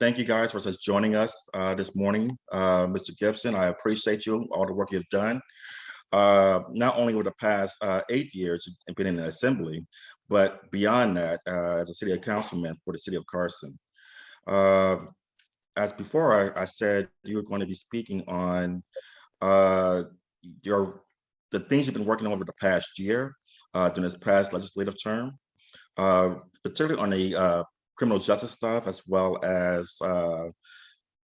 Thank you guys for just joining us this morning. Mr. Gipson, I appreciate you, all the work you've done, not only over the past 8 years and been in the assembly, but beyond that, as a city councilman for the city of Carson. Uh, as before, I said you were going to be speaking on uh, your the things you've been working on over the past year during this past legislative term, uh, particularly on the criminal justice stuff, as well as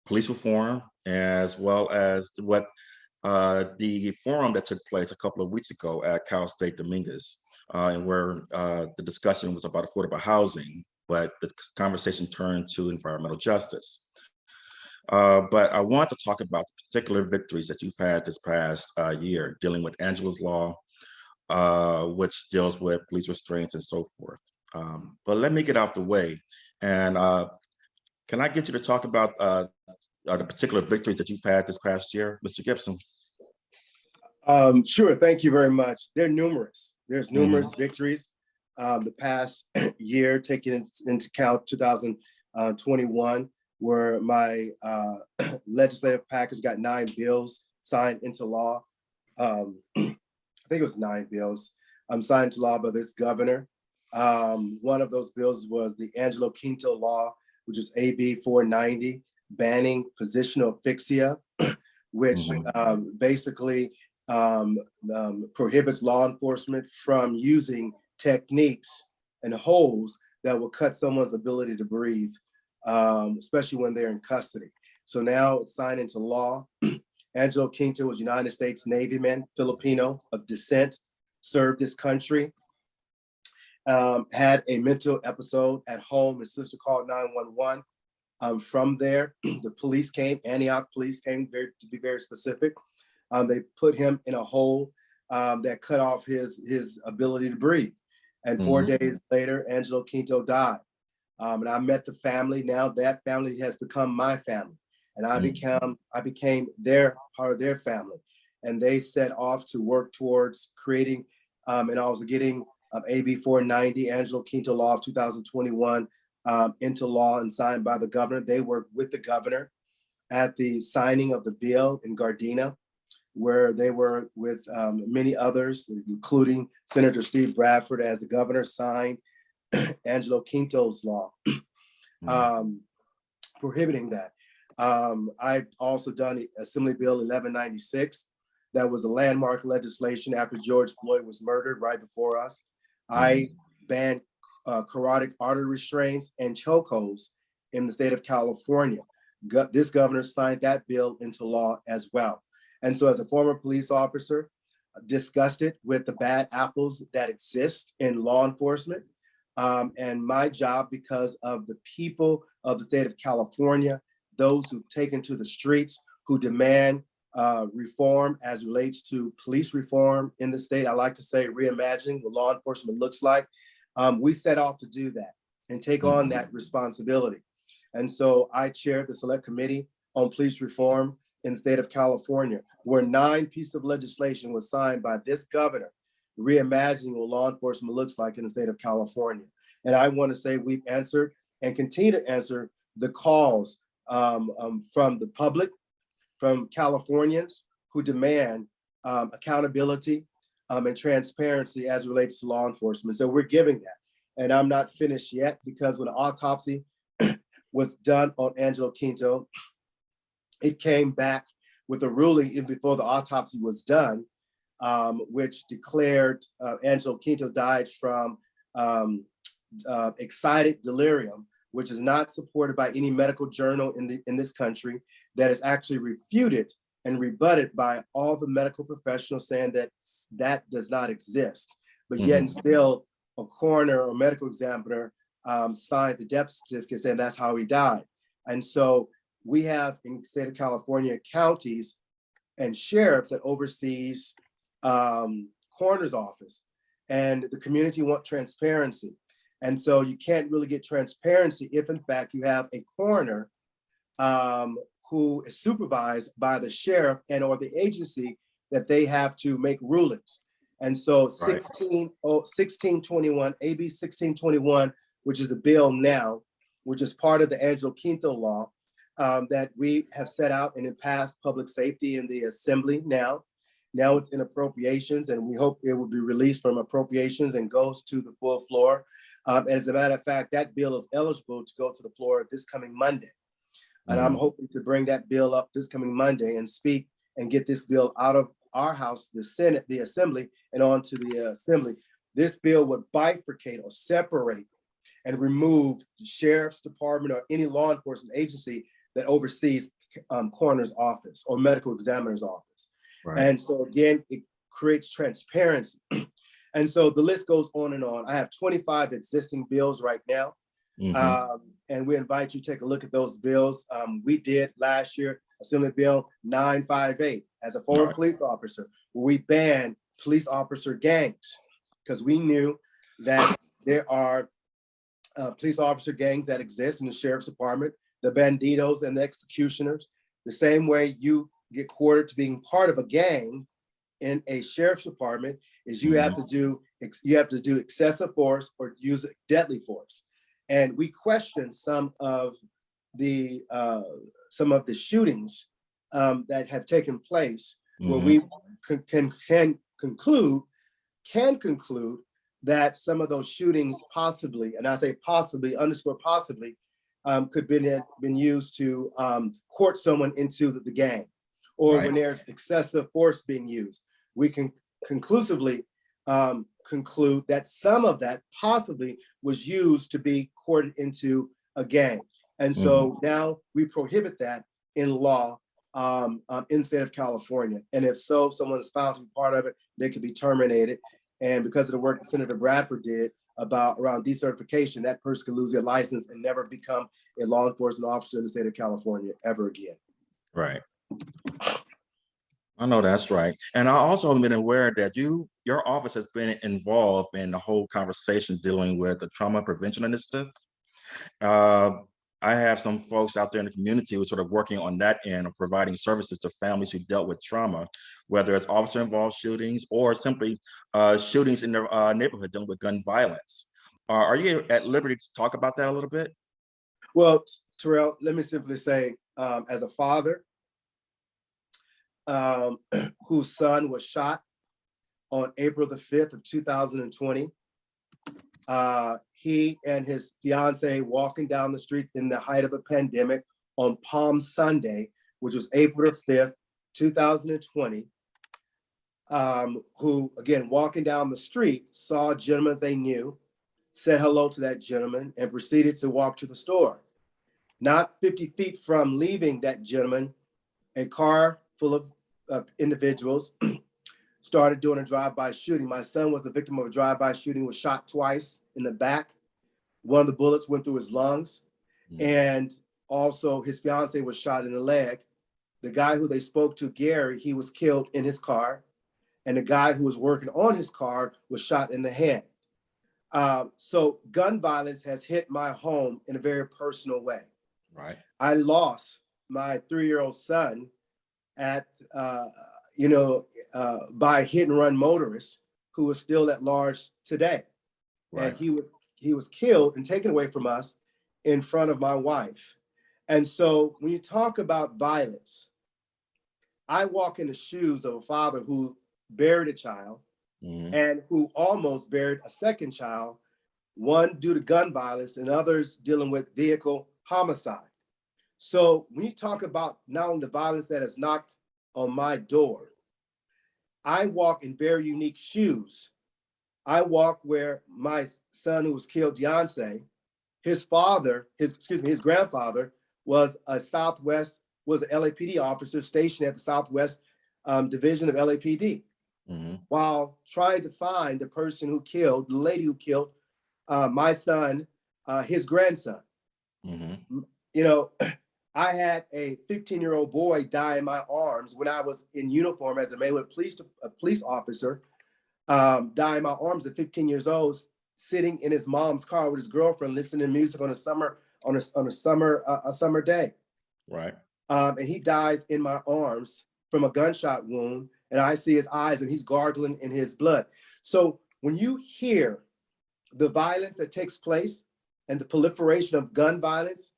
police reform, as well as what the forum that took place a couple of weeks ago at Cal State Dominguez, and where the discussion was about affordable housing, but the conversation turned to environmental justice. But I want to talk about the particular victories that you've had this past year, dealing with Angela's Law, which deals with police restraints and so forth. But let me get out the way. And can I get you to talk about the particular victories that you've had this past year, Mr. Gipson? Sure, thank you very much. They're numerous. There's numerous victories. The past year, taking into account 2021, where my legislative package got 9 bills signed into law. I think it was 9 bills signed into law by this governor. One of those bills was the Angelo Quinto Law, which is AB 490, banning positional asphyxia, which basically prohibits law enforcement from using techniques and holds that will cut someone's ability to breathe, especially when they're in custody. So now it's signed into law. Angelo Quinto was United States Navyman, Filipino of descent, served this country, had a mental episode at home. His sister called 911. From there, the police came, Antioch police came, to be very specific. They put him in a hole that cut off his ability to breathe. And 4 days later, Angelo Quinto died. And I met the family. Now that family has become my family. And I became their part of their family. And they set off to work towards creating, and I was getting AB 490, Angelo Quinto Law of 2021, into law and signed by the governor. They worked with the governor at the signing of the bill in Gardena, where they were with many others, including Senator Steve Bradford, as the governor signed Angelo Quinto's law, prohibiting that. I've also done Assembly Bill 1196. That was a landmark legislation after George Floyd was murdered right before us. I banned carotid artery restraints and chokeholds in the state of California. This governor signed that bill into law as well. And so as a former police officer, disgusted with the bad apples that exist in law enforcement. And my job, because of the people of the state of California, those who've taken to the streets, who demand reform as relates to police reform in the state. I like to say reimagining what law enforcement looks like. We set off to do that and take on that responsibility. And so I chaired the Select Committee on Police Reform in the state of California, where 9 pieces of legislation was signed by this governor, reimagining what law enforcement looks like in the state of California. And I want to say we've answered and continue to answer the calls from the public, from Californians who demand accountability and transparency as it relates to law enforcement. So we're giving that. And I'm not finished yet, because when the autopsy was done on Angelo Quinto, it came back with a ruling even before the autopsy was done, which declared Angelo Quinto died from excited delirium, which is not supported by any medical journal in this country, that is actually refuted and rebutted by all the medical professionals saying that that does not exist. But yet and still, a coroner or medical examiner signed the death certificate saying that's how he died. And so we have in the state of California counties and sheriffs that oversees coroner's office, and the community want transparency. And so you can't really get transparency if in fact you have a coroner who is supervised by the sheriff and or the agency that they have to make rulings. And so 1621, AB 1621, which is the bill now, which is part of the Angelo Quinto law that we have set out and it passed public safety in the assembly now. Now it's in appropriations, and we hope it will be released from appropriations and goes to the full floor. As a matter of fact, that bill is eligible to go to the floor this coming Monday. And I'm hoping to bring that bill up this coming Monday and speak and get this bill out of our house, the Senate, the Assembly, and onto the Assembly. This bill would bifurcate or separate and remove the sheriff's department or any law enforcement agency that oversees coroner's office or medical examiner's office. Right. And so again, it creates transparency. And so the list goes on and on. I have 25 existing bills right now. And we invite you to take a look at those bills. We did last year, Assembly Bill 958 as a former police officer, where we banned police officer gangs because we knew that there are police officer gangs that exist in the sheriff's department, the banditos and the executioners. The same way you get quartered to being part of a gang in a sheriff's department is you have to do excessive force or use deadly force. And we question some of the shootings that have taken place, where we can conclude that some of those shootings possibly, and I say possibly, underscore possibly, could been used to court someone into the gang, or when there's excessive force being used. We can conclusively conclude that some of that possibly was used to be courted into a gang. And so now we prohibit that in law in the state of California. And if so, someone is found to be part of it, they could be terminated. And because of the work that Senator Bradford did around decertification, that person could lose their license and never become a law enforcement officer in the state of California ever again. Right. I know that's right. And I also have been aware that your office has been involved in the whole conversation dealing with the trauma prevention initiative. I have some folks out there in the community who are sort of working on that end of providing services to families who dealt with trauma, whether it's officer-involved shootings or simply shootings in their neighborhood dealing with gun violence. Are you at liberty to talk about that a little bit? Well, Terrell, let me simply say, as a father whose son was shot on April the 5th of 2020, he and his fiance walking down the street in the height of a pandemic on Palm Sunday, which was April the 5th, 2020, who, again, walking down the street, saw a gentleman they knew, said hello to that gentleman, and proceeded to walk to the store. Not 50 feet from leaving that gentleman, a car full of individuals started doing a drive-by shooting. My son was the victim of a drive-by shooting, was shot twice in the back. One of the bullets went through his lungs. And also his fiance was shot in the leg. The guy who they spoke to, Gary, he was killed in his car. And the guy who was working on his car was shot in the hand. So gun violence has hit my home in a very personal way. Right. I lost my 3-year-old son at, by a hit and run motorist who is still at large today. Right. And he was killed and taken away from us in front of my wife. And so when you talk about violence, I walk in the shoes of a father who buried a child and who almost buried a second child, one due to gun violence and others dealing with vehicle homicide. So when you talk about not only the violence that has knocked on my door, I walk in very unique shoes. I walk where my son who was killed, Deontay, his grandfather was an LAPD officer stationed at the Southwest Division of LAPD. While trying to find the person who killed, the lady who killed my son, his grandson. I had a 15-year-old boy die in my arms when I was in uniform as a Maywood police officer, die in my arms at 15 years old, sitting in his mom's car with his girlfriend, listening to music on a summer day. Right. And he dies in my arms from a gunshot wound, and I see his eyes and he's gargling in his blood. So when you hear the violence that takes place and the proliferation of gun violence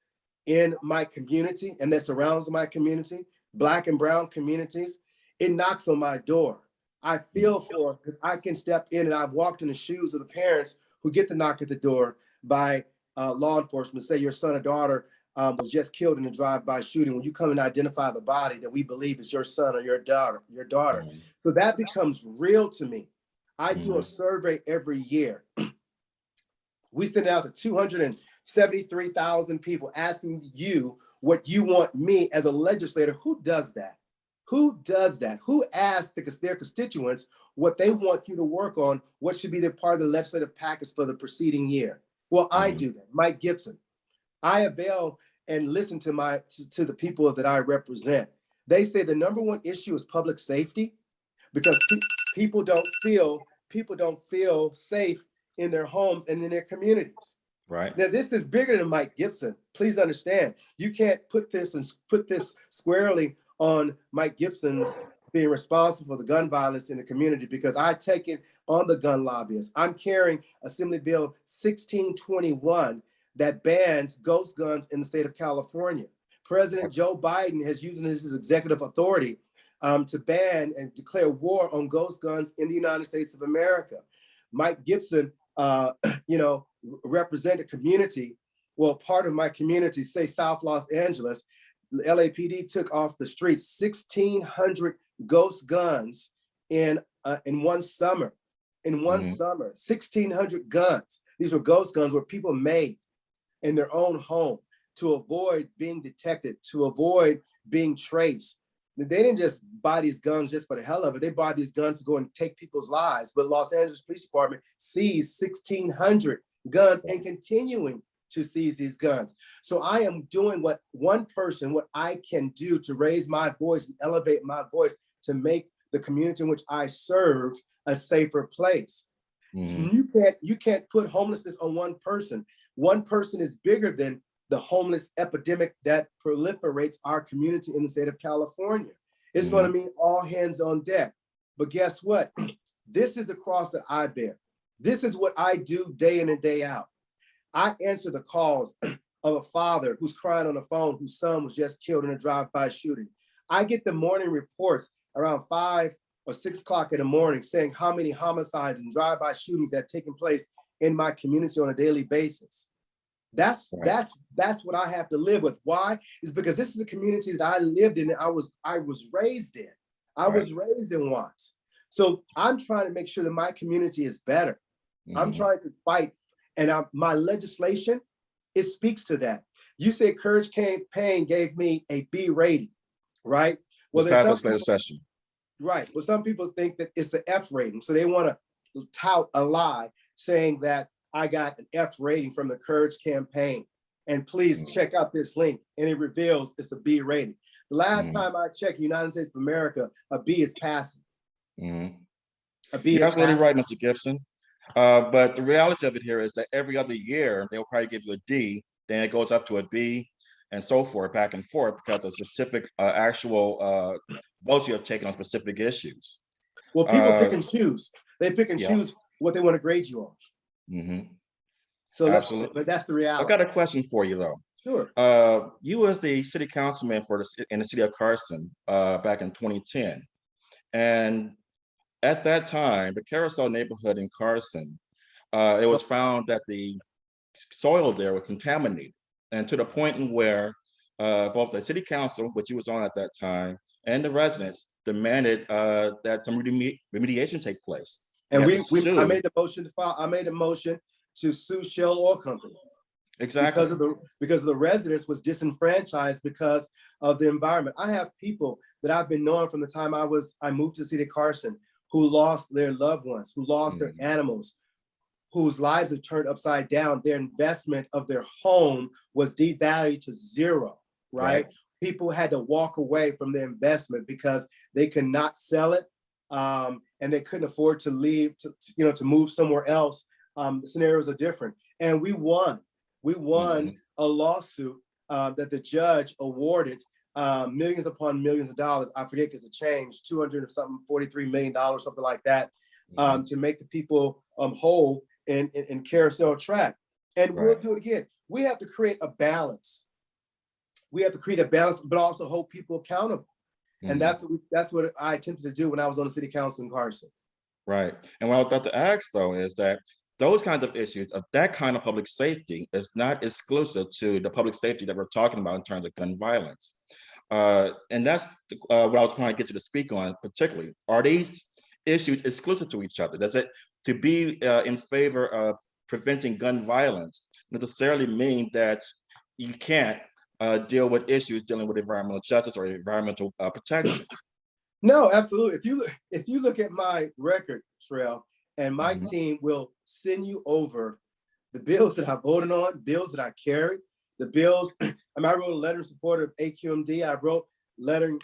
in my community and that surrounds my community, Black and brown communities, it knocks on my door. I feel for, because I can step in, and I've walked in the shoes of the parents who get the knock at the door by law enforcement, say your son or daughter was just killed in a drive-by shooting. When you come and identify the body that we believe is your son or your daughter. So that becomes real to me. I do a survey every year. We send it out to 273,000 people asking you what you want me as a legislator. Who does that? Who does that? Who asks their constituents what they want you to work on? What should be the part of the legislative package for the preceding year? Well, I do that. Mike Gipson. I avail and listen to the people that I represent. They say the number one issue is public safety, because people don't feel safe in their homes and in their communities. Right. Now, this is bigger than Mike Gipson. Please understand, you can't put this squarely on Mike Gipson's being responsible for the gun violence in the community, because I take it on the gun lobbyists. I'm carrying Assembly Bill 1621 that bans ghost guns in the state of California. President Joe Biden has used his executive authority to ban and declare war on ghost guns in the United States of America. Mike Gipson, represent a community, well, part of my community, say South Los Angeles. The LAPD took off the streets 1,600 ghost guns in one summer. In one summer, 1,600 guns. These were ghost guns where people made in their own home to avoid being detected, to avoid being traced. They didn't just buy these guns just for the hell of it. They bought these guns to go and take people's lives. But Los Angeles Police Department seized 1,600 guns and continuing to seize these guns. So I am doing what I can do to raise my voice and elevate my voice to make the community in which I serve a safer place. You can't put homelessness on one person. One person is bigger than the homeless epidemic that proliferates our community in the state of California. It's going to mean all hands on deck. But guess what? This is the cross that I bear. This is what I do day in and day out. I answer the calls of a father who's crying on the phone, whose son was just killed in a drive-by shooting. I get the morning reports around 5 or 6 o'clock in the morning saying how many homicides and drive-by shootings have taken place in my community on a daily basis. That's what I have to live with. Why? Is because this is a community that I lived in and I was raised in. I was raised in Watts. So I'm trying to make sure that my community is better. I'm trying to fight. And my legislation, it speaks to that. You said Courage Campaign gave me a B rating, right? Well, there's some session. Right. Well, some people think that it's an F rating. So they want to tout a lie saying that I got an F rating from the Courage Campaign. And please check out this link. And it reveals it's a B rating. The last time I checked, United States of America, a B is passing. A B You're absolutely right, Mr. Gipson. But the reality of it here is that every other year, they'll probably give you a D, then it goes up to a B, and so forth, back and forth, because of specific actual votes you have taken on specific issues. Well, people pick and choose. They pick and choose what they want to grade you on. So but that's the reality. I've got a question for you, though. Sure. You was the city councilman in the city of Carson back in 2010. And at that time, the Carousel neighborhood in Carson, it was found that the soil there was contaminated, and to the point in where both the city council, which you was on at that time, and the residents demanded that some remediation take place. And I made the motion to file. I made a motion to sue Shell Oil Company. Exactly. Because the residents was disenfranchised because of the environment. I have people that I've been knowing from the time I moved to the city of Carson, who lost their loved ones, who lost their animals, whose lives have turned upside down. Their investment of their home was devalued to zero, right? People had to walk away from their investment because they could not sell it, and they couldn't afford to leave, to move somewhere else. The scenarios are different. And we won. We won a lawsuit that the judge awarded millions upon millions of dollars. I forget because it changed, $43 million, something like that, to make the people whole in Carousel Track. And we'll Right. do it again. We have to create a balance. We have to create a balance, but also hold people accountable. And that's what I attempted to do when I was on the city council in Carson. Right. And what I was about to ask though is that those kinds of issues of that kind of public safety is not exclusive to the public safety that we're talking about in terms of gun violence. And that's what I was trying to get you to speak on particularly. Are these issues exclusive to each other? Does it, to be in favor of preventing gun violence, necessarily mean that you can't deal with issues dealing with environmental justice or environmental protection? No, absolutely. If you look at my record, Trail, and my team will send you over the bills that I voted on, bills that I carried, the bills. I wrote a letter in support of AQMD. I wrote letter,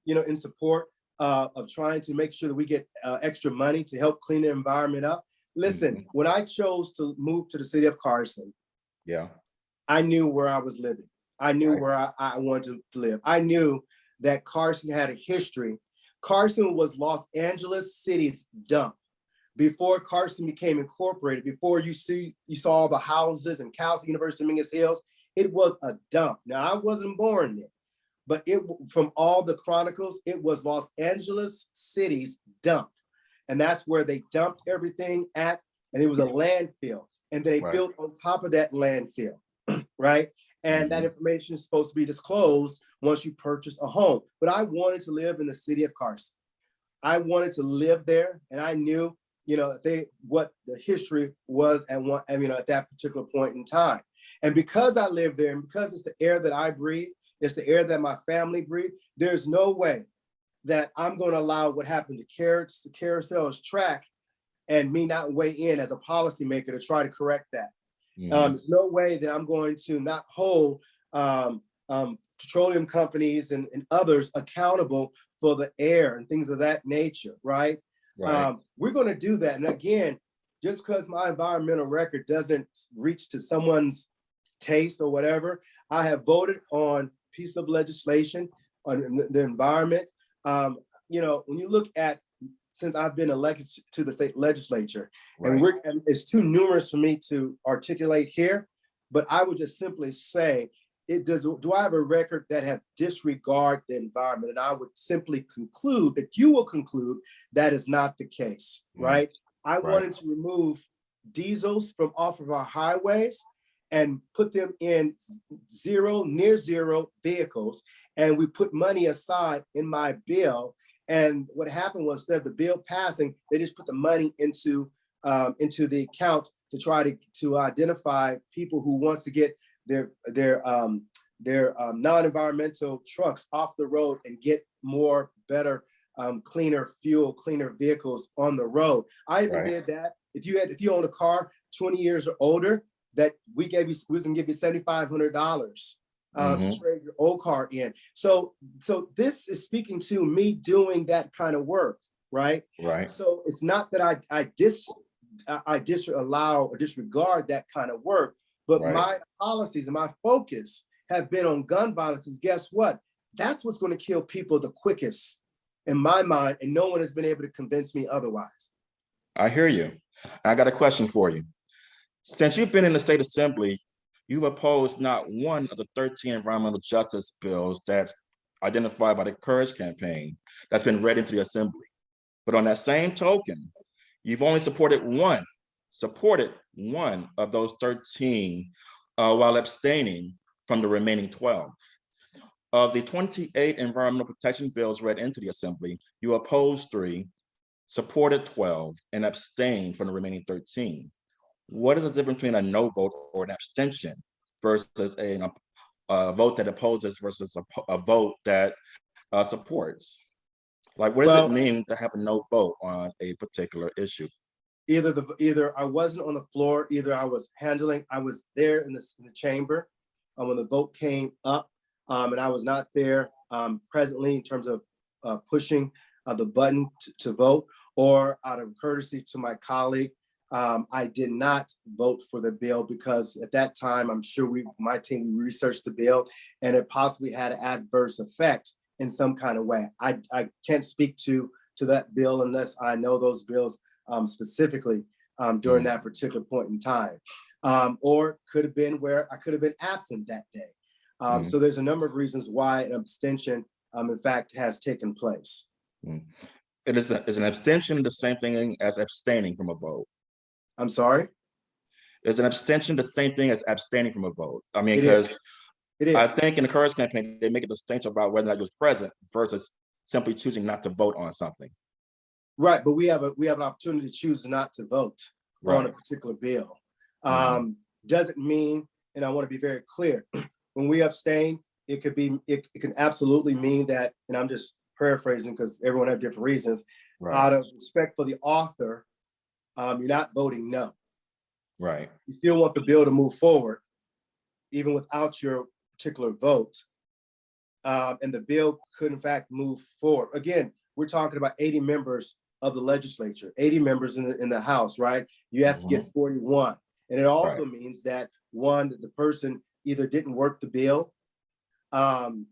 in support of trying to make sure that we get extra money to help clean the environment up. Listen, when I chose to move to the city of Carson, I knew where I was living. I knew where I wanted to live. I knew that Carson had a history. Carson was Los Angeles City's dump. Before Carson became incorporated, before you saw all the houses and Cal University of Dominguez Hills, it was a dump. Now, I wasn't born there, but from all the chronicles, it was Los Angeles City's dump. And that's where they dumped everything at, and it was a landfill. And they built on top of that landfill, right? And that information is supposed to be disclosed once you purchase a home. But I wanted to live in the city of Carson. I wanted to live there, and I knew, what the history was at that particular point in time. And because I live there, and because it's the air that I breathe, it's the air that my family breathe, there's no way that I'm going to allow what happened to Carousel's track and me not weigh in as a policymaker to try to correct that. There's no way that I'm going to not hold petroleum companies and others accountable for the air and things of that nature, right? We're going to do that. And again, just because my environmental record doesn't reach to someone's taste or whatever, I have voted on a piece of legislation on the environment. When you look at, since I've been elected to the state legislature, and it's too numerous for me to articulate here, but I would just simply say, do I have a record that have disregard the environment? And I would simply conclude that you will conclude that is not the case, right? I wanted to remove diesels from off of our highways and put them in near zero vehicles. And we put money aside in my bill. And what happened was that the bill passing, they just put the money into the account to try to identify people who wants to get their non-environmental trucks off the road and get better, cleaner fuel, cleaner vehicles on the road. I even did that. If you own a car 20 years or older, that we was gonna give you $7,500 to trade your old car in. So this is speaking to me doing that kind of work, right? So it's not that I disallow or disregard that kind of work, but my policies and my focus have been on gun violence, because guess what? That's what's going to kill people the quickest in my mind, and no one has been able to convince me otherwise. I hear you. I got a question for you. Since you've been in the state assembly, you've opposed not one of the 13 environmental justice bills that's identified by the Courage Campaign that's been read into the assembly. But on that same token, you've only supported one of those 13 while abstaining from the remaining 12. Of the 28 environmental protection bills read into the assembly, you opposed 3, supported 12, and abstained from the remaining 13. What is the difference between a no vote or an abstention versus a vote that opposes versus a vote that supports? Like, what does it mean to have a no vote on a particular issue? Either I wasn't on the floor, either I was there in the chamber when the vote came up, and I was not there presently in terms of pushing the button to vote, or out of courtesy to my colleague, I did not vote for the bill, because at that time, I'm sure my team researched the bill and it possibly had an adverse effect in some kind of way. I can't speak to that bill unless I know those bills specifically. during that particular point in time. Or could have been where I could have been absent that day. So there's a number of reasons why an abstention, in fact, has taken place. Is an abstention the same thing as abstaining from a vote? I'm sorry? Is an abstention the same thing as abstaining from a vote? I mean, It is. I think in the courage campaign, they make a distinction about whether or not you're present versus simply choosing not to vote on something. Right, but we have an opportunity to choose not to vote on a particular bill. Doesn't mean, and I want to be very clear, when we abstain, it can absolutely mean that, and I'm just paraphrasing because everyone has different reasons, out of respect for the author, you're not voting no. Right. You still want the bill to move forward, even without your particular vote. And the bill could in fact move forward. Again, we're talking about 80 members of the legislature, 80 members in the House, right? You have to get 41. And it also means that that the person either didn't work the bill, the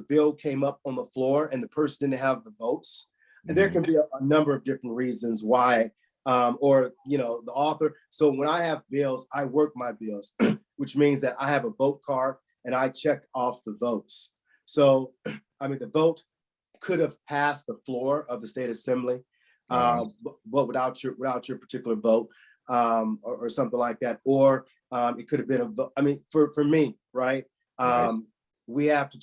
bill came up on the floor and the person didn't have the votes. And there can be a number of different reasons why, or the author. So when I have bills, I work my bills, which means that I have a vote card and I check off the votes. So, I mean, the vote could have passed the floor of the state assembly, but without your particular vote, or something like that. Or it could have been a vote. I mean, for me, right? We have to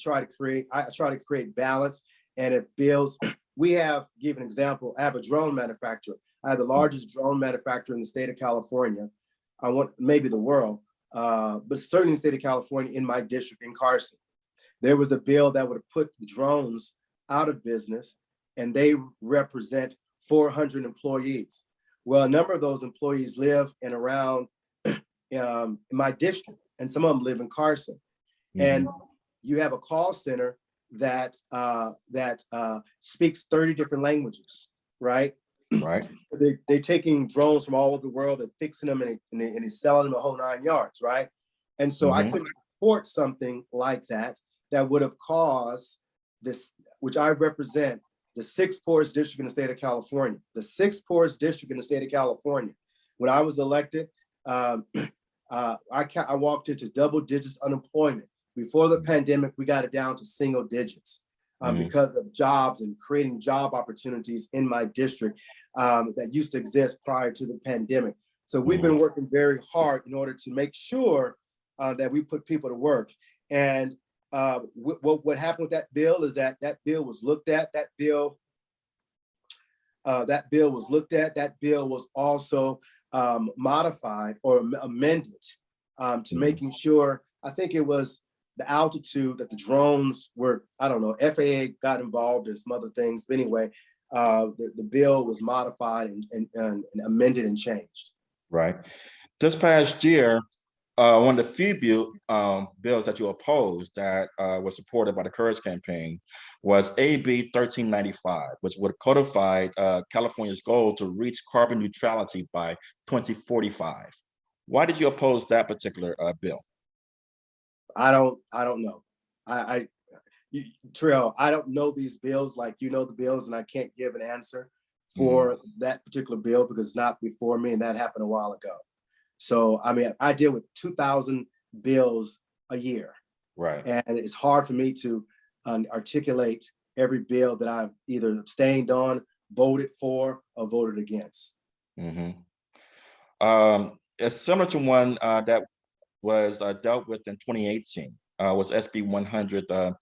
I try to create balance. And if bills, give an example, I have a drone manufacturer. I have the largest drone manufacturer in the state of California. Maybe the world, but certainly in the state of California, in my district in Carson. There was a bill that would have put the drones out of business, and they represent 400 employees. Well, a number of those employees live in around my district, and some of them live in Carson. And you have a call center that speaks 30 different languages, right? Right. They're taking drones from all over the world and fixing them and they're selling them a whole 9 yards, right? And so I couldn't support something like that would have caused this, which I represent, the 6th poorest district in the state of California. The 6th poorest district in the state of California. When I was elected, I walked into double digits unemployment. Before the pandemic, we got it down to single digits because of jobs and creating job opportunities in my district that used to exist prior to the pandemic. So we've been working very hard in order to make sure that we put people to work. And what happened with that bill is that bill was looked at. That bill was looked at. That bill was also modified or amended to making sure, I think it was the altitude that the drones were, I don't know, FAA got involved in some other things. But anyway, the bill was modified and amended and changed. Right. This past year, one of the few bills that you opposed that was supported by the Courage Campaign was AB 1395, which would codify California's goal to reach carbon neutrality by 2045. Why did you oppose that particular bill? I don't know. Terrell, I don't know these bills like you know the bills, and I can't give an answer for that particular bill because it's not before me, and that happened a while ago. So, I mean, I deal with 2,000 bills a year. Right. And it's hard for me to articulate every bill that I've either abstained on, voted for, or voted against. It's similar to one that was dealt with in 2018, was SB 100. It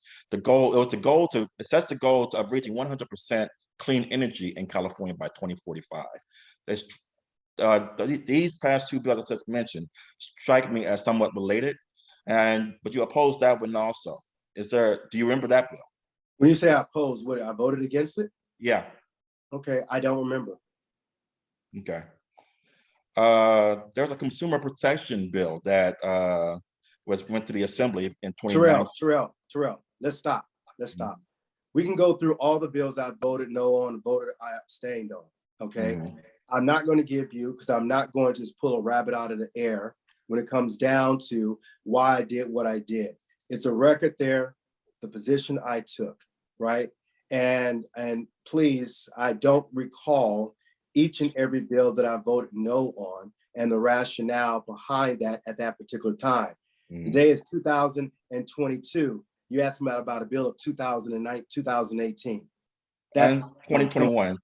sets the goal of reaching 100% clean energy in California by 2045. These past two bills I just mentioned strike me as somewhat related, but you opposed that one also. Do you remember that bill? When you say I opposed, what, I voted against it? Yeah. Okay, I don't remember. Okay. There's a consumer protection bill that went to the assembly in 2019. Terrell, let's stop. We can go through all the bills I voted no on, I abstained on, okay? I'm not going to give you, because I'm not going to just pull a rabbit out of the air when it comes down to why I did what I did. It's a record there, the position I took, right? And please, I don't recall each and every bill that I voted no on and the rationale behind that at that particular time. Today is 2022. You asked me about a bill of 2009, 2018. That's 2021.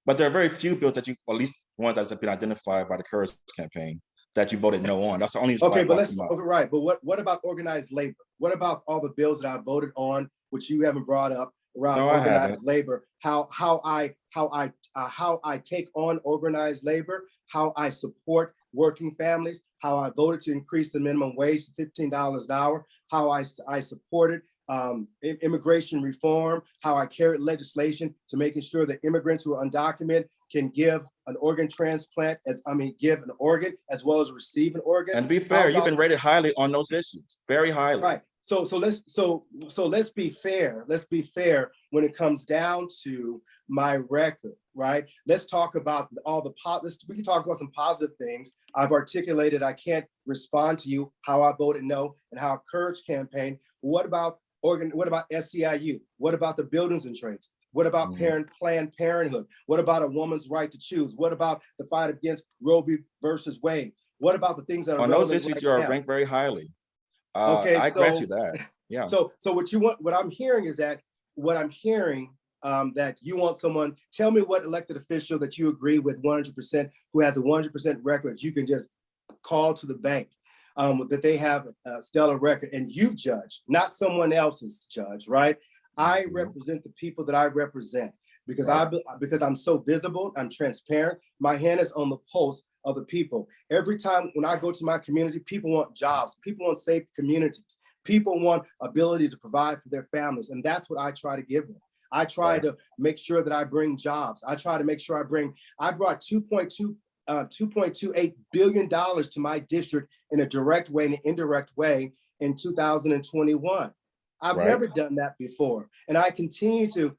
But there are very few bills that you, or at least ones that have been identified by the Courage campaign, that you voted no on. That's the only. Okay, but right. But what about organized labor? What about all the bills that I voted on, which you haven't brought up around organized labor? How I take on organized labor, how I support working families, how I voted to increase the minimum wage to $15 an hour, how I supported immigration reform, how I carried legislation to making sure that immigrants who are undocumented can give an organ transplant, give an organ as well as receive an organ. And to be fair, you've been rated highly on those issues, very highly. Right. So let's be fair. Let's be fair when it comes down to my record, right? Let's talk about all the we can talk about some positive things. I've articulated. I can't respond to you how I voted no and how Courage campaign. What about SEIU? What about the buildings and trades? What about Planned Parenthood? What about a woman's right to choose? What about the fight against Roe versus Wade? What about the things that are on those issues? You are ranked very highly. Okay, I grant you that. Yeah. So what I'm hearing is that that you want someone. Tell me what elected official that you agree with 100%, who has a 100% record. You can just call to the bank that they have a stellar record, and you've judged, not someone else's judge, right? I represent the people that I represent because because I'm so visible, I'm transparent. My hand is on the pulse of the people. Every time when I go to my community, people want jobs, people want safe communities, people want ability to provide for their families, and that's what I try to give them. I try to make sure that I bring jobs. I try to make sure I brought $2.28 billion to my district in a direct way and an indirect way in 2021. I've never done that before. And I continue to,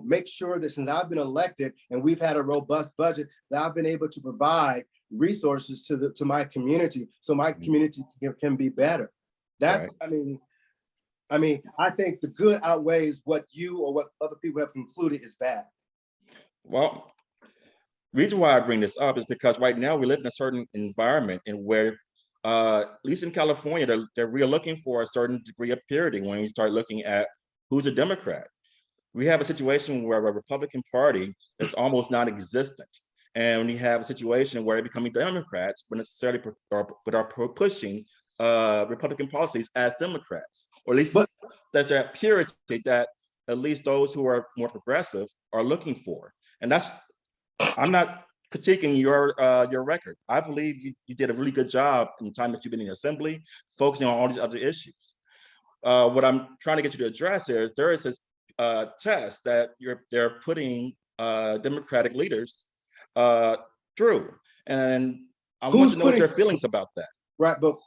make sure that since I've been elected and we've had a robust budget, that I've been able to provide resources to my community so my community can be better. That's, I think the good outweighs what you or what other people have concluded is bad. Well, the reason why I bring this up is because right now we live in a certain environment in where, at least in California, they're really looking for a certain degree of purity when you start looking at who's a Democrat. We have a situation where a Republican Party is almost non-existent. And we have a situation where they're becoming Democrats, but necessarily are pushing Republican policies as Democrats, or at least there's that purity that at least those who are more progressive are looking for. And that's, I'm not critiquing your record. I believe you did a really good job in the time that you've been in the assembly, focusing on all these other issues. What I'm trying to get you to address is there is this test that they're putting Democratic leaders through, and I want to know what their feelings about that. Right, but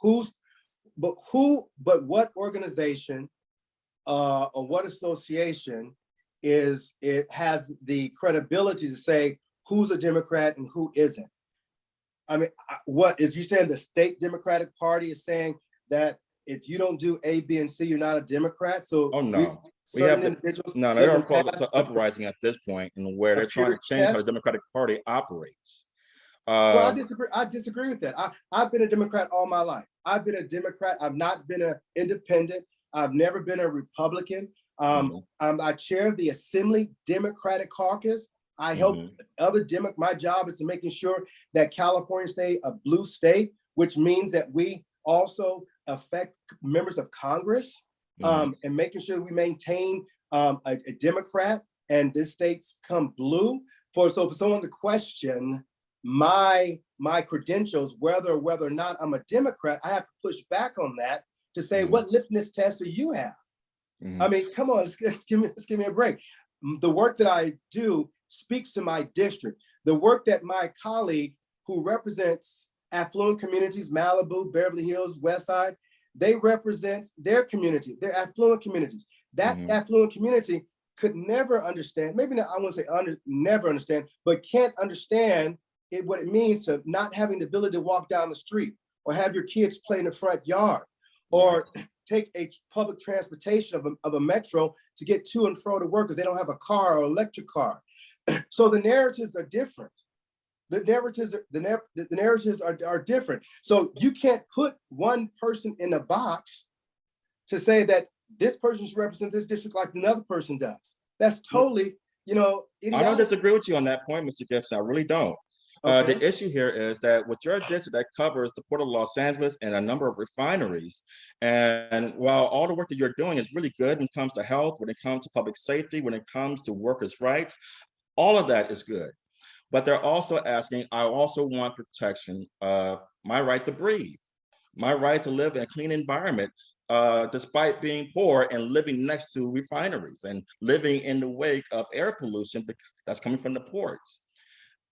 what organization or what association has the credibility to say who's a Democrat and who isn't? I mean, what is you saying the state Democratic Party is saying that if you don't do A, B, and C, you're not a Democrat? So no. We have they're called to uprising at this point, and where they're trying to change how the Democratic Party operates. Well, I disagree with that. I've been a Democrat all my life. I've been a Democrat. I've not been an independent. I've never been a Republican. I chair the Assembly Democratic Caucus. I help other my job is to making sure that California stay a blue state, which means that we also affect members of Congress and making sure we maintain a Democrat and this state's become blue. For someone to question my credentials, whether or not I'm a Democrat, I have to push back on that to say, what litmus test do you have? I mean, come on, let's give me a break. The work that I do speaks to my district. The work that my colleague who represents affluent communities, Malibu, Beverly Hills, West Side, they represent their community, their affluent communities. That affluent community could never understand, maybe not, I won't say never understand, but can't understand what it means to not having the ability to walk down the street or have your kids play in the front yard or take a public transportation of a metro to get to and fro to work because they don't have a car or electric car. So the narratives are different. The narratives are different. So you can't put one person in a box to say that this person should represent this district like another person does. That's totally, idiotic. I don't disagree with you on that point, Mr. Gipson. I really don't. Okay. The issue here is that with your district that covers the Port of Los Angeles and a number of refineries, and while all the work that you're doing is really good when it comes to health, when it comes to public safety, when it comes to workers' rights, all of that is good. But they're also asking, I also want protection of my right to breathe, my right to live in a clean environment, despite being poor and living next to refineries and living in the wake of air pollution that's coming from the ports.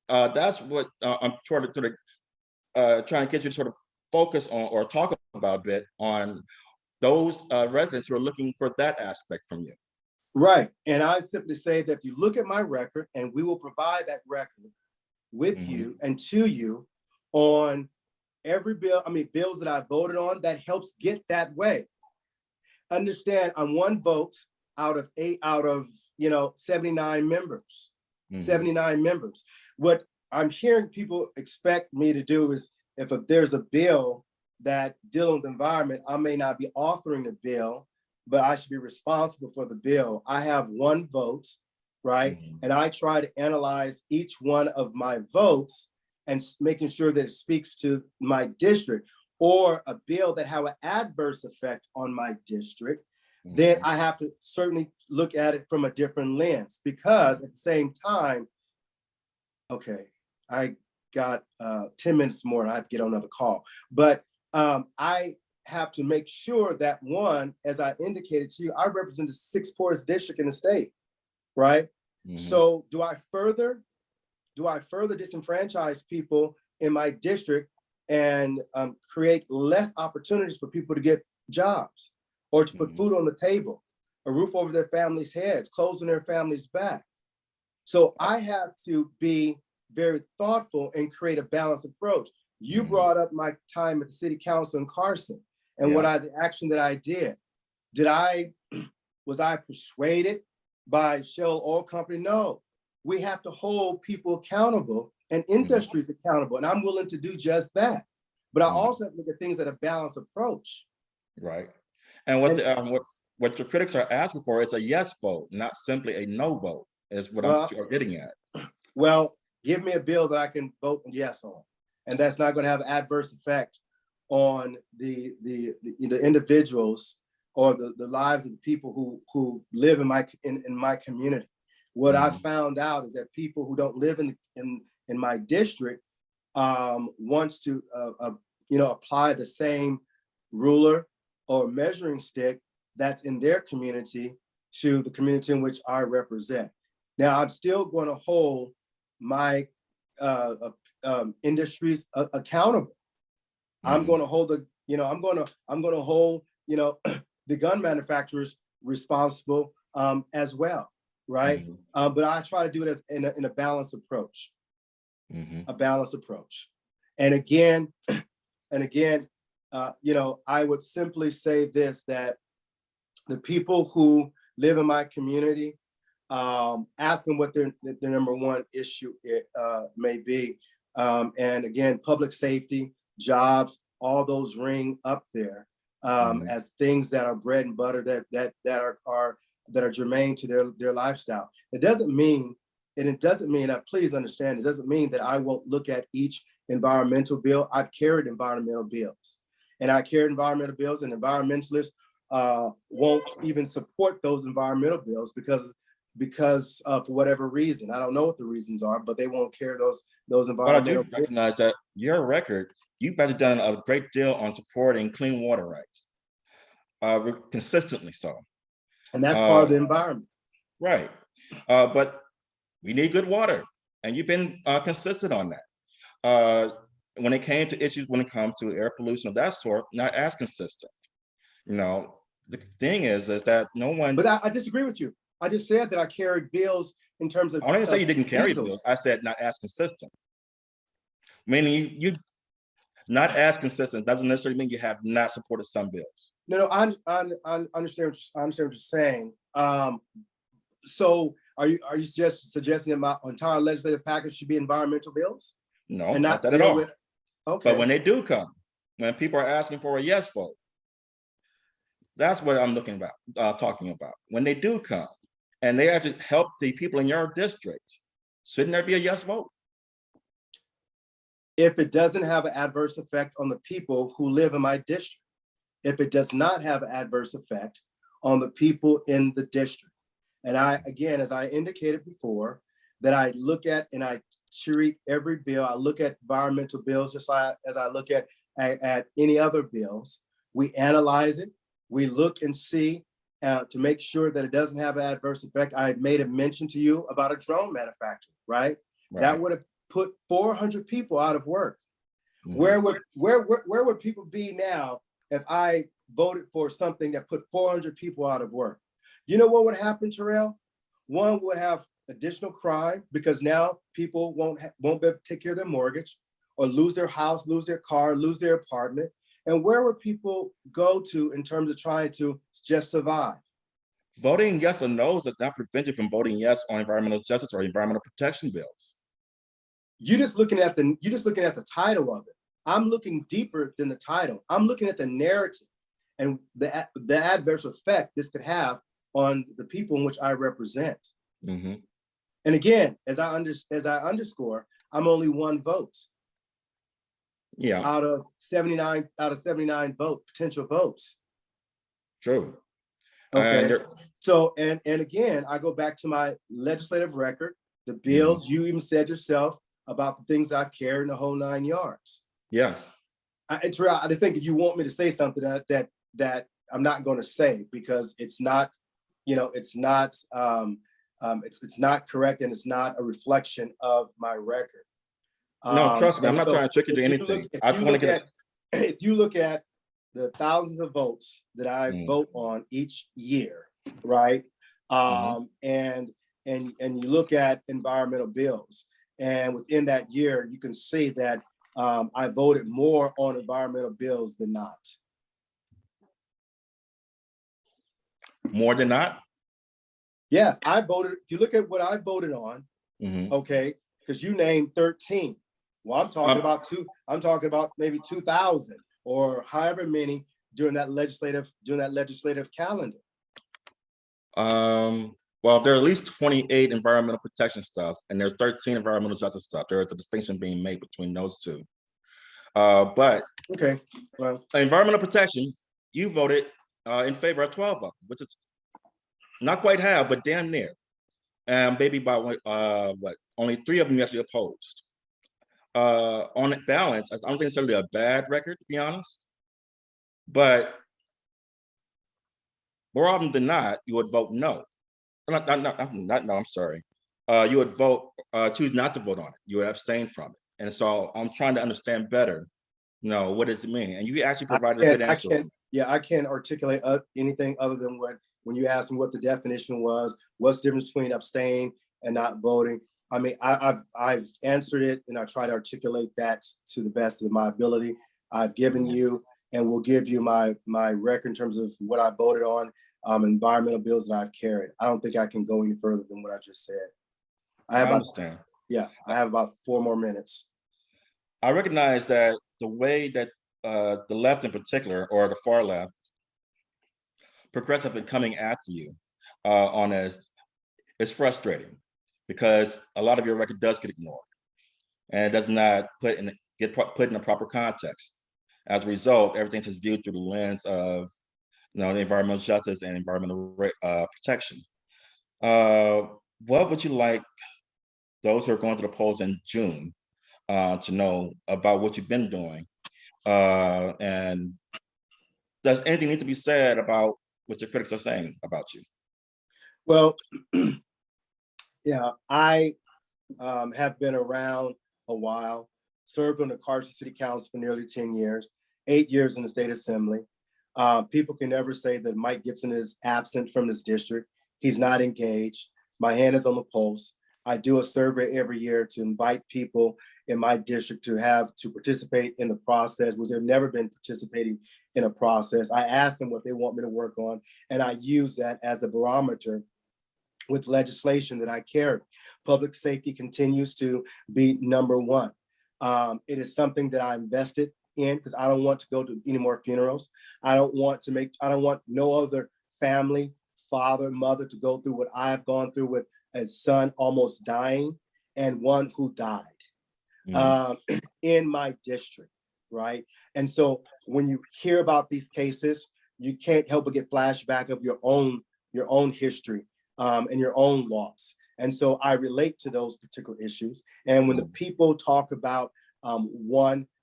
That's what I'm trying to get you to sort of focus on or talk about a bit on those residents who are looking for that aspect from you. Right. And I simply say that if you look at my record, and we will provide that record with you and to you on every bills that I voted on that helps get that way. Understand, I'm one vote out of 79 members. 79 members. What I'm hearing people expect me to do is if there's a bill that deals with the environment, I may not be authoring the bill, but I should be responsible for the bill. I have one vote, right? And I try to analyze each one of my votes and making sure that it speaks to my district, or a bill that have an adverse effect on my district, then I have to certainly look at it from a different lens, because at the same time, okay, I got 10 minutes more and I have to get on another call, but I have to make sure that, one, as I indicated to you, I represent the 6th poorest district in the state, right? So do I further disenfranchise people in my district and create less opportunities for people to get jobs or to put food on the table, a roof over their families' heads, clothes on their families' back? So I have to be very thoughtful and create a balanced approach. You brought up my time at the city council in Carson and the action that I did. Was I persuaded by Shell Oil Company? No. We have to hold people accountable and industries accountable, and I'm willing to do just that. But I also have to look at things at a balanced approach. Right. And what your critics are asking for is a yes vote, not simply a no vote, is what I'm getting at. Well, give me a bill that I can vote yes on, and that's not going to have adverse effect on the individuals or the lives of the people who live in my community. What I found out is that people who don't live in my district wants to apply the same ruler or measuring stick that's in their community to the community in which I represent. Now, I'm still going to hold my industries accountable. I'm going to hold I'm going to hold the gun manufacturers responsible as well, right? But I try to do it in a balanced approach, a balanced approach. And again, I would simply say this, that the people who live in my community, ask them what their number one issue may be. And again, public safety, jobs, all those ring up there as things that are bread and butter that are germane to their lifestyle. It doesn't mean, please understand, it doesn't mean that I won't look at each environmental bill. I've carried environmental bills, and environmentalists won't even support those environmental bills because for whatever reason. I don't know what the reasons are, but they won't carry those environmental bills. But I do recognize that your record, you've actually done a great deal on supporting clean water rights, consistently so. And that's part of the environment. Right. But we need good water, and you've been consistent on that. When it came to issues when it comes to air pollution of that sort, not as consistent. The thing is that no one. But I disagree with you. I just said that I carried bills in terms of. I didn't say you didn't carry bills. I said not as consistent. Meaning you not as consistent doesn't necessarily mean you have not supported some bills. No, I understand what you're saying. So are you just suggesting that my entire legislative package should be environmental bills? No, And not not that at deal all. with, okay. But when they do come, when people are asking for a yes vote, that's what I'm talking about. When they do come and they actually help the people in your district, shouldn't there be a yes vote? If it doesn't have an adverse effect on the people who live in my district, if it does not have an adverse effect on the people in the district. And I, again, as I indicated before, that I look at and I treat every bill, I look at environmental bills just as I look at any other bills. We analyze it, we look and see to make sure that it doesn't have an adverse effect. I made a mention to you about a drone manufacturer, right? That would have put 400 people out of work. Mm-hmm. Where would people be now if I voted for something that put 400 people out of work? You know what would happen, Terrell? One, would have additional crime because now people won't be able to take care of their mortgage or lose their house, lose their car, lose their apartment. And where would people go to in terms of trying to just survive? Voting yes or no does not prevent you from voting yes on environmental justice or environmental protection bills. You're just looking at the title of it. I'm looking deeper than the title. I'm looking at the narrative and the adverse effect this could have on the people in which I represent. Mm-hmm. And again, as I underscore, I'm only one vote. Yeah. Out of 79 potential votes. True. Okay. So and again, I go back to my legislative record, the bills. Mm-hmm. You even said yourself about the things I've carried in the whole 9 yards. Yes. I just think if you want me to say something that I'm not going to say because it's not, it's not correct and it's not a reflection of my record. No, trust me, I'm not trying to trick you to anything. If you look at the thousands of votes that I vote on each year, right? And you look at environmental bills, and within that year, you can see that I voted more on environmental bills than not. More than not? Yes, I voted. If you look at what I voted on, okay, because you named 13. Well, I'm talking about I'm talking about maybe 2,000 or however many during that legislative calendar. Well, there are at least 28 environmental protection stuff, and there's 13 environmental justice stuff. There is a distinction being made between those two. But okay, well, environmental protection, you voted in favor of 12 of them, which is not quite half, but damn near. And maybe by only 3 of them you actually opposed. On balance, I don't think it's necessarily a bad record, to be honest. But more often than not, you would vote no. Not no, I'm sorry. You would choose not to vote on it. You would abstain from it. And so I'm trying to understand better, what does it mean? And you actually provided a good answer. I can't articulate anything other than when you asked me what the definition was, what's the difference between abstain and not voting. I mean, I've answered it and I try to articulate that to the best of my ability. I've given you and will give you my record in terms of what I voted on, environmental bills that I've carried. I don't think I can go any further than what I just said. I understand. I have about 4 more minutes. I recognize that the way that the left in particular, or the far left, progressively coming after you on this is frustrating because a lot of your record does get ignored and it does not get put in a proper context. As a result, everything's just viewed through the lens of the environmental justice and environmental protection. What would you like those who are going to the polls in June to know about what you've been doing? And does anything need to be said about what your critics are saying about you? Well, I have been around a while, served on the Carson City Council for nearly 10 years, 8 years in the state assembly. People can never say that Mike Gipson is absent from this district. He's not engaged. My hand is on the pulse. I do a survey every year to invite people in my district to participate in the process, which they've never been participating in a process. I ask them what they want me to work on, and I use that as the barometer with legislation that I carry. Public safety continues to be number one. It is something that I invested in because I don't want to go to any more funerals. I don't want no other family, father, mother to go through what I've gone through with a son almost dying and one who died in my district, right? And so when you hear about these cases, you can't help but get flashback of your own history and your own loss. And so I relate to those particular issues. And when the people talk about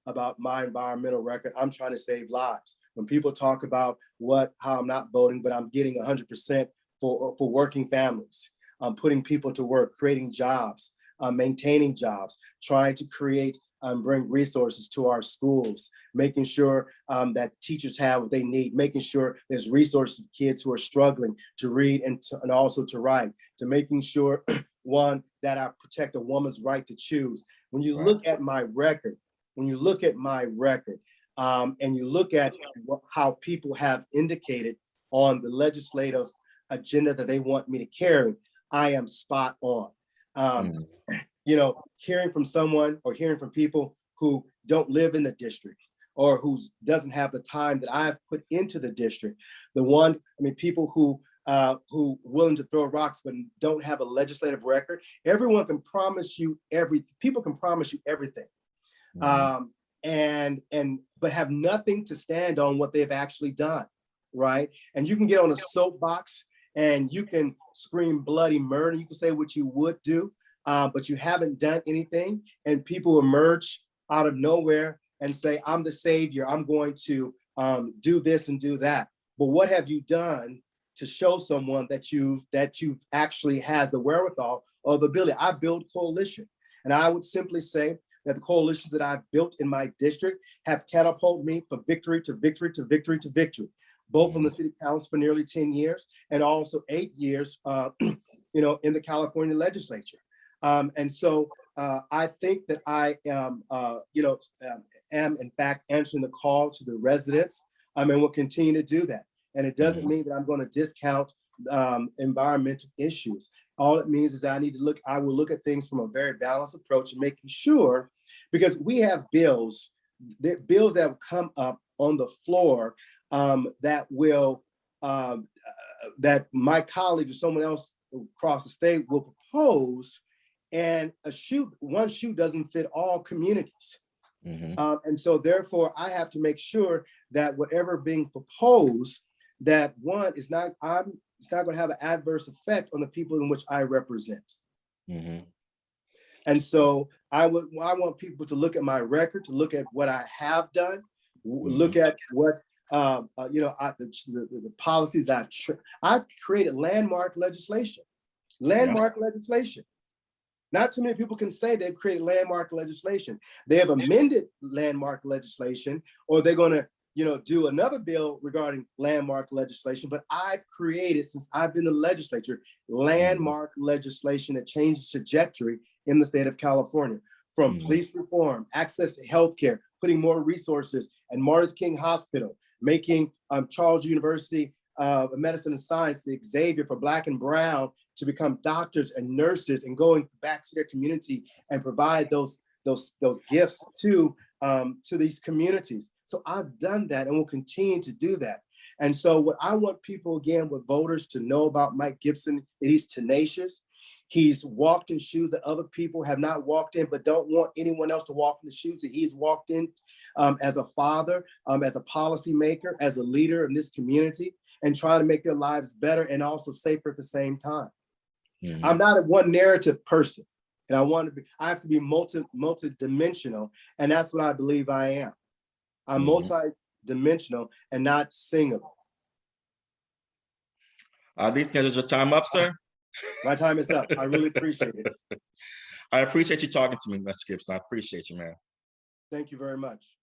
about my environmental record, I'm trying to save lives. When people talk about how I'm not voting, but I'm getting 100% for working families, putting people to work, creating jobs, maintaining jobs, trying to create bring resources to our schools, making sure that teachers have what they need, making sure there's resources for kids who are struggling to read and also to write, to making sure, one, that I protect a woman's right to choose. When you look at my record, and you look at how people have indicated on the legislative agenda that they want me to carry, I am spot on. You know, hearing from someone or hearing from people who don't live in the district or who doesn't have the time that I've put into the district, people who willing to throw rocks but don't have a legislative record. Everyone can promise you people can promise you everything, but have nothing to stand on what they've actually done, right? And you can get on a soapbox and you can scream bloody murder. You can say what you would do, but you haven't done anything, and people emerge out of nowhere and say, I'm the savior, I'm going to do this and do that. But what have you done to show someone that you've actually has the wherewithal or the ability? I build coalition, and I would simply say that the coalitions that I've built in my district have catapulted me from victory to victory to victory to victory, both on the city council for nearly 10 years and also 8 years, in the California legislature. And so I think that I am in fact answering the call to the residents, and will continue to do that. And it doesn't mean that I'm going to discount environmental issues. All it means is I will look at things from a very balanced approach and making sure, because we have bills that have come up on the floor that my colleagues or someone else across the state will propose, and one shoe doesn't fit all communities. And so therefore I have to make sure that whatever being proposed, that one is not it's not going to have an adverse effect on the people in which I represent. And so I want people to look at my record, to look at what I have done, look at what the policies I've created. Landmark legislation. Not too many people can say they've created landmark legislation. They have amended landmark legislation, or they're going to do another bill regarding landmark legislation. But I've created, since I've been in the legislature, landmark legislation that changed the trajectory in the state of California, from police reform, access to healthcare, putting more resources at Martin Luther King Hospital, making Charles University of Medicine and Science the Xavier for Black and Brown to become doctors and nurses, and going back to their community and provide those gifts to these communities. So I've done that and will continue to do that. And so what I want people, again, with voters, to know about Mike Gipson, that he's tenacious. He's walked in shoes that other people have not walked in, but don't want anyone else to walk in the shoes that he's walked in, as a father, as a policymaker, as a leader in this community, and trying to make their lives better and also safer at the same time. I'm not a one narrative person, and I have to be multi-dimensional, and that's what I believe I am. I'm multi-dimensional and not singable. Is your time up, sir? My time is up. I really appreciate it. I appreciate you talking to me, Mr. Gipson. I appreciate you, man. Thank you very much.